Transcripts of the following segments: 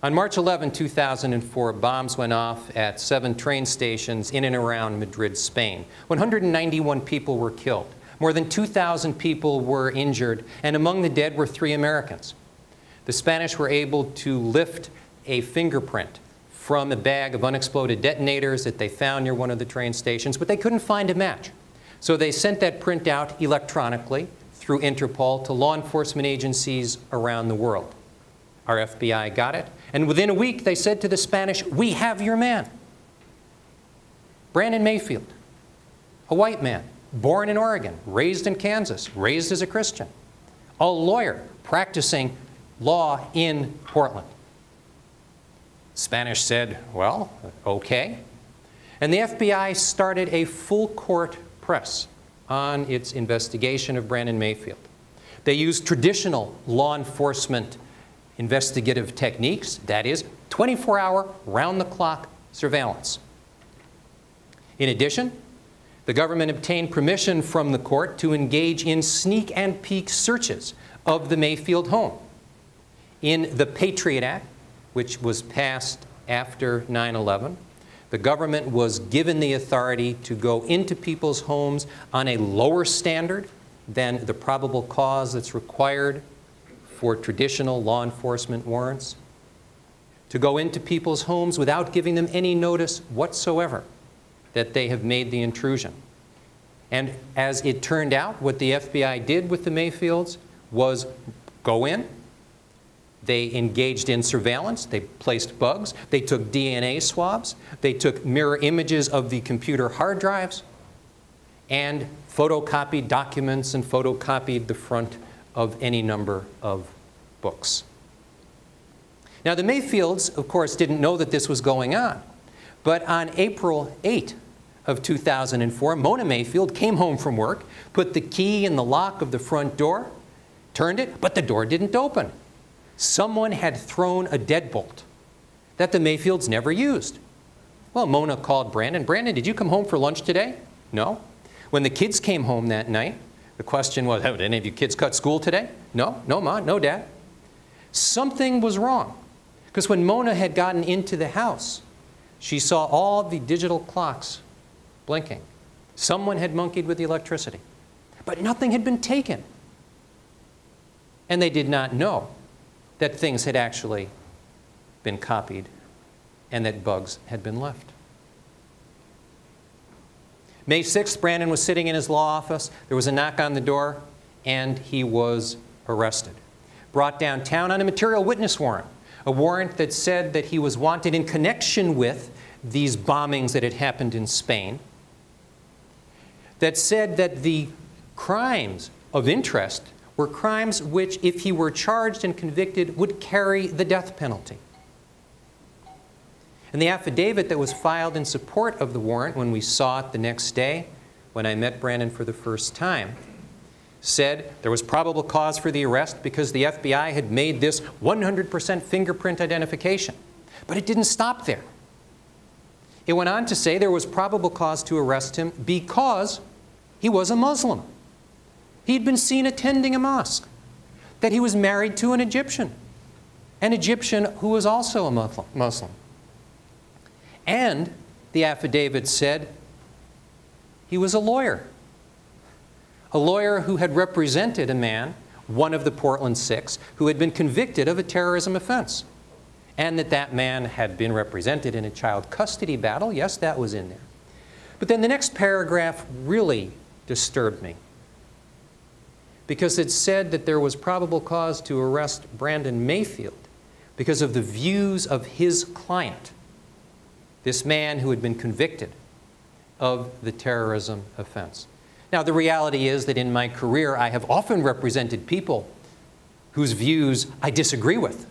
On March 11, 2004, bombs went off at 7 train stations in and around Madrid, Spain. 191 people were killed. More than 2,000 people were injured, and among the dead were 3 Americans. The Spanish were able to lift a fingerprint from a bag of unexploded detonators that they found near one of the train stations, but they couldn't find a match. So they sent that print out electronically through Interpol to law enforcement agencies around the world. Our FBI got it, and within a week they said to the Spanish, "We have your man." Brandon Mayfield, a white man, born in Oregon, raised in Kansas, raised as a Christian, a lawyer practicing law in Portland. Spanish said, well, okay. And the FBI started a full court press on its investigation of Brandon Mayfield. They used traditional law enforcement investigative techniques, that is, 24-hour, round-the-clock surveillance. In addition, the government obtained permission from the court to engage in sneak and peek searches of the Mayfield home. In the Patriot Act, which was passed after 9/11, the government was given the authority to go into people's homes on a lower standard than the probable cause that's required for traditional law enforcement warrants, to go into people's homes without giving them any notice whatsoever that they have made the intrusion. And as it turned out, what the FBI did with the Mayfields was go in, they engaged in surveillance, they placed bugs, they took DNA swabs, they took mirror images of the computer hard drives, and photocopied documents and photocopied the front of any number of books. Now, the Mayfields, of course, didn't know that this was going on, but on April 8 of 2004, Mona Mayfield came home from work, put the key in the lock of the front door, turned it, but the door didn't open. Someone had thrown a deadbolt that the Mayfields never used. Well, Mona called Brandon. "Brandon, did you come home for lunch today?" "No." When the kids came home that night, the question was, "Did any of you kids cut school today?" "No, no, Ma, no, Dad." Something was wrong, because when Mona had gotten into the house, she saw all the digital clocks blinking. Someone had monkeyed with the electricity, but nothing had been taken. And they did not know that things had actually been copied and that bugs had been left. May 6th, Brandon was sitting in his law office. There was a knock on the door, and he was arrested. Brought downtown on a material witness warrant, a warrant that said that he was wanted in connection with these bombings that had happened in Spain, that said that the crimes of interest were crimes which, if he were charged and convicted, would carry the death penalty. And the affidavit that was filed in support of the warrant when we saw it the next day, when I met Brandon for the first time, said there was probable cause for the arrest because the FBI had made this 100% fingerprint identification. But it didn't stop there. It went on to say there was probable cause to arrest him because he was a Muslim. He'd been seen attending a mosque, that he was married to an Egyptian who was also a Muslim. And the affidavit said he was a lawyer who had represented a man, one of the Portland Six, who had been convicted of a terrorism offense. And that man had been represented in a child custody battle. Yes, that was in there. But then the next paragraph really disturbed me, because it said that there was probable cause to arrest Brandon Mayfield because of the views of his client, this man who had been convicted of the terrorism offense. Now, the reality is that in my career, I have often represented people whose views I disagree with.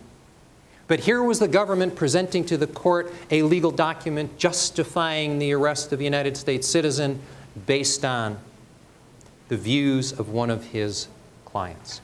But here was the government presenting to the court a legal document justifying the arrest of a United States citizen based on the views of one of his clients.